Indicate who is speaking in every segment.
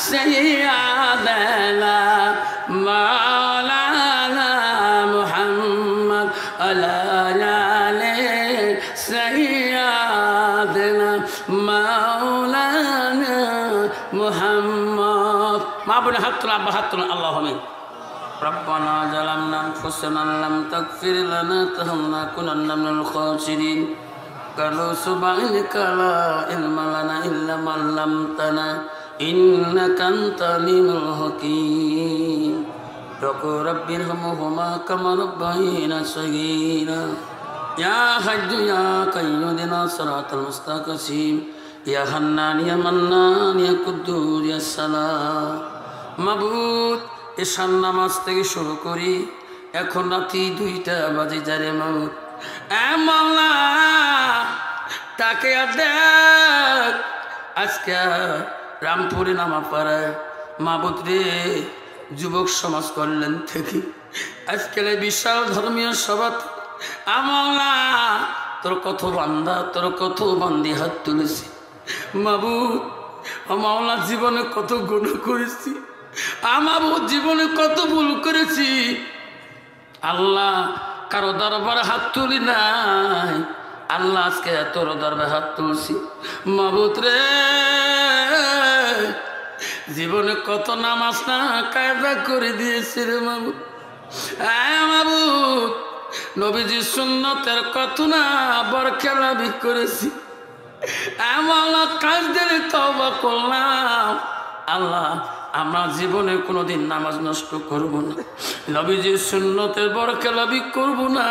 Speaker 1: سيدنا مولانا محمد على آل سيدنا مولانا محمد ما بنا حطنا بحطنا اللهم ربنا ظلمنا أنفسنا لم تغفر لنا لنكونن من الخاسرين قالوا سبحانك لا علم لنا إلا ما علمتنا إنك أنت العليم الحكيم يقول رب ارحمهما كما ربيانا صغيرا يا حي يا قيوم اهدنا الصراط المستقيم يا حنان يا منان يا قدوس يا سلام মাবুদ এশার নামাজ থেকে শুরু করি এখন রাতি 2টা বাজে যারে মাবুদ এ মাওলা তাকে দেখ আজকে রামপুরে নামাপাড়ায় মাবুদ রে যুবক সমাজ কল্যাণ থেকে আজকের বিশাল ধর্মীয় সভা মাওলা তোর কত বান্দা তোর কত বান্দি হাত তুলেছি মাবুদ মাওলা জীবনে কত গুনাহ করেছি মাবুদ জীবনে কত ভুল করেছি আল্লাহ কারো দরবারে হাত তুলি নাই আল্লাহ আজকে তোর দরবারে হাত তুলছি মাবুদ রে জীবনে কত নামাজ না কায়দা করে দিয়েছি রে মাবুদ মাবুদ নবীজি সুন্নতের কত না বরখেলাপি করেছি মাওলা কাজ দিলে তওবা করলাম আল্লাহ আমরা জীবনে কোনোদিন নামাজ নষ্ট করব না নবীজির সুন্নতের বরখেলাপি করব না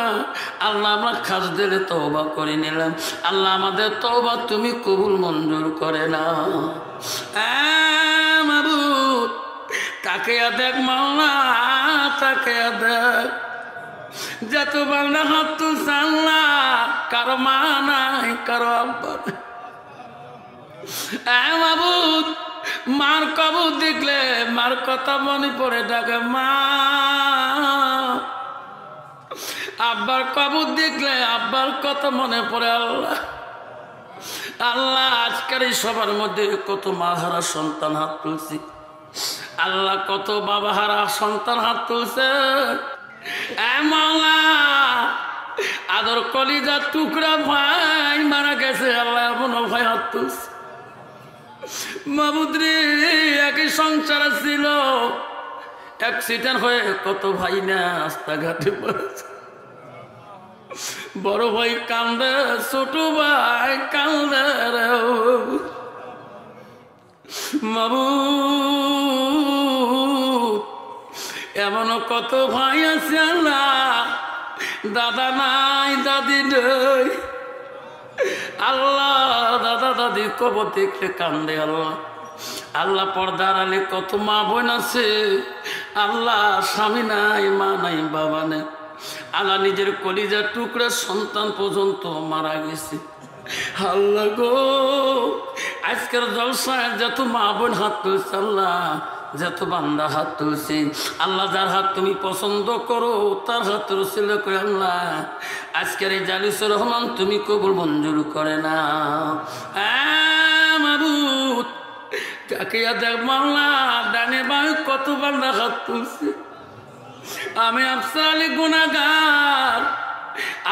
Speaker 1: আল্লাহ আমরা কাজ দিলে তওবা করে নিলাম আল্লাহ আমাদের তওবা তুমি কবুল মঞ্জুর করে না মাবুদ তাকে দেখ মাওলা তাকে দেখ যত বান্দা হাত তুলছে আল্লাহ কারো মা নাই কারো আব্বা নাই মাবুদ মার কবর দেখলে মার কথা মনে পড়ে ডাকে মা আব্বার কবর দেখলে আব্বার কথা মনে পড়ে আল্লাহ আল্লাহ আজকের এই সবার মধ্যে কত মা হারা সন্তান হাত তুলছি আল্লাহ কত বাবা হারা সন্তান হাত তুলছে মাওলা আদর কলিজার টুকরা ভাই মারা গেছে আল্লাহ এমন ভাই হাত তুলছে মাবুদ রে একই সংসার ছিল অ্যাক্সিডেন্ট হয়ে কত ভাই না রাস্তাঘাটে পড়েছে বড় ভাই কান্দে ছোট ভাই কান্দে রে মাবুদ এমন কত ভাই আছে আল্লাহ দাদা নাই দাদি নেই আল্লাহ দাদা দাদি কবর দেখলে কান্দে আল্লাহ আল্লাহ পর্দার আলে কত মা বোন আছে আল্লাহ স্বামী নাই মা নাই বাবা নেই আল্লাহ নিজের কলিজার টুকরা সন্তান পর্যন্ত মারা গেছে আল্লাহ গো আজকের জলসায় যত মা বোন হাত তুলছে আল্লাহ যত বান্দা হাত তুলছে আল্লাহ যার হাত তুমি পছন্দ করো তার হাত রসিলা করে আল্লাহ আজকের এই জালিসুর রহমান তুমি কবুল মঞ্জুর করে না মাবুদ তাকে দেখ মাওলা ডানে বামে কত বান্দা হাত তুলছে আমি আফসার আলী গুনাহগার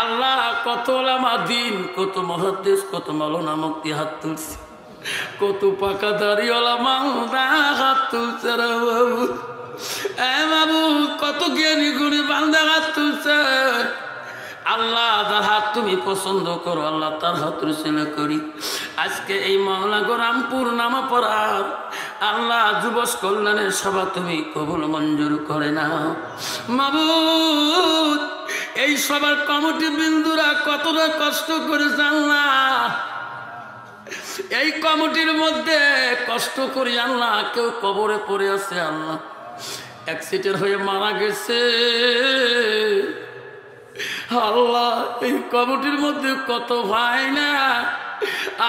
Speaker 1: আল্লাহ কত ওলামা দিন কত মুহাদ্দিস কত মাওলানা মুফতি হাত তুলছে কত পাকা দাড়িওয়ালা মাওলা হাত তুলছে রে বাবু বাবু কত জ্ঞানী গুণী বান্দা হাত তুলছে আল্লাহ যার হাত তুমি পছন্দ করো আল্লাহ তার হাত রসিলা করি আজকে এই মহল্লা রামপুর নামাপাড়ার আল্লাহ যুবক কল্যাণের সভা তুমি কবুল মঞ্জুর করে না মাবুদ এই সবার কমিটি বিন্দুরা কতটা কষ্ট করেছে আল্লাহ এই কমিটির মধ্যে কষ্ট করি আল্লাহ কেউ কবরে পড়ে আছে আল্লাহ অ্যাক্সিডেন্ট হয়ে মারা গেছে আল্লাহ এই কমিটির মধ্যে কত ভাই না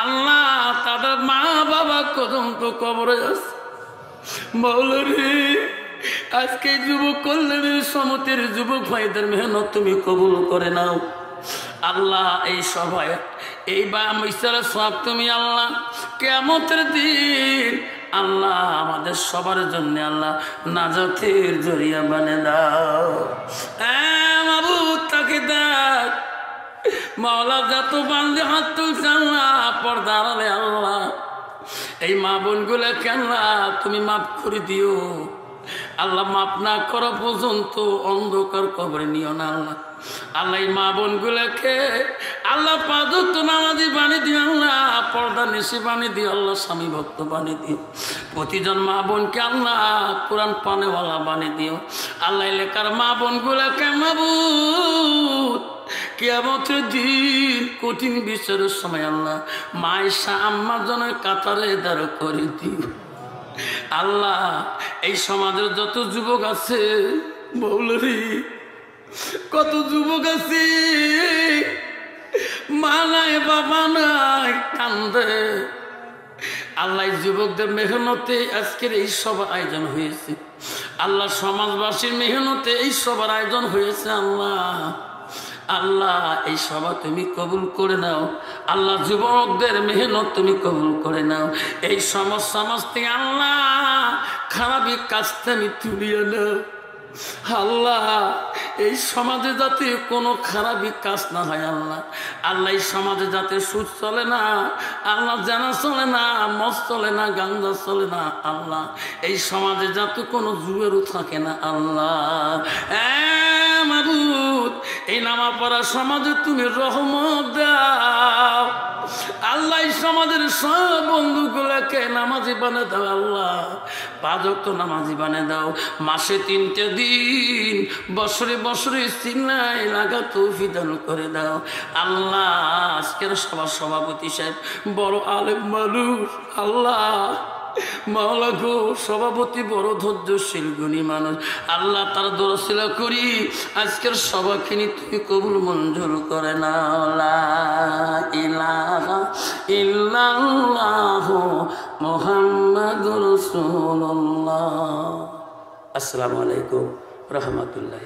Speaker 1: আল্লাহ তাদের মা বাবা কদম তো কবরে আছে মৌলভী আজকে যুবক কল্যাণের সমিতির যুবক ভাইদের মেহনত তুমি কবুল করে নাও আল্লাহ এই সভায় এই বা মিসার সব তুমি আল্লাহ কিয়ামতের দিন আল্লাহ আমাদের আমাদের সবার জন্য আল্লাহ নাজাতের জরিয়া বানিয়ে দাও। মাবুদ তাকে দেখ মাওলা যত বান্দে হাত তুলছে আল্লাহ পর্দা আড়ালে আল্লাহ এই মা বোনগুলো কেন তুমি মাফ করে দিও আল্লাহ। মাফ না করা পর্যন্ত অন্ধকার কবরে নিও না আল্লাহ। আল্লাহ এই মা বোনগুলোকে আল্লাহ 5 ওয়াক্ত নামাজি বানিয়ে দিও আল্লাহ, পর্দা নিশি বানিয়ে দিও আল্লাহ, স্বামী ভক্ত বানিয়ে দিও। প্রতিজন মা বোনকে আল্লাহ কোরআন পানেওয়ালা বানিয়ে দিও আল্লাহ। এলাকার মা বোনগুলোকে মাবুদ কিয়ামতের দিন কঠিন বিচারের সময় আল্লাহ মায়েশা আম্মার জন্য কাতারে দাঁড় করে দিও আল্লাহ। এই সমাজের যত যুবক আছে বৌলরি কত যুবক আছে মা নাই বাবা নাই কান্দে আল্লাহ। যুবকদের মেহনতে আজকের এই সবার আয়োজন হয়েছে আল্লাহ, সমাজবাসীর মেহনতে এই সবার আয়োজন হয়েছে আল্লাহ। আল্লাহ এই সভা তুমি কবুল করে নাও আল্লাহ, যুবকদের মেহনত তুমি কবুল করে নাও। এই সমাজ থেকে আল্লাহ খারাপি কাজ তুমি তুলিয়ে নাও আল্লাহ। এই সমাজে যাতে কোনো খারাপি কাজ না হয় আল্লাহ। আল্লাহ এই সমাজে যাতে সুদ চলে না আল্লাহ, জানা চলে না, মদ চলে না, গাঞ্জা চলে না আল্লাহ। এই সমাজে যাতে কোনো জুয়েরও থাকে না আল্লাহ। মাবুদ এই নামাজ পড়া সমাজে তুমি রহমত দাও আল্লাহ। এই সমাজের সব বন্ধুগুলোকে নামাজি বানিয়ে দাও আল্লাহ, 5 ওয়াক্ত নামাজি বানিয়ে দাও। মাসে 3টে দিন বছরে বছরে সিনাই লাগা তৌফিক দান করে দাও আল্লাহ। আজকের সবার সভাপতি সাহেব বড় আলেম মানুষ আল্লাহ, মাওলা গো সভাপতি বড় ধৈর্যশীল গুণী মানুষ আল্লাহ, তার দোয়া করি আজকের সভাখিনি তুমি কবুল মঞ্জুর করে নাও। লা ইলাহা ইল্লাল্লাহু মুহাম্মাদুর রাসূলুল্লাহ। আসসালামু আলাইকুম রাহমাতুল্লাহ।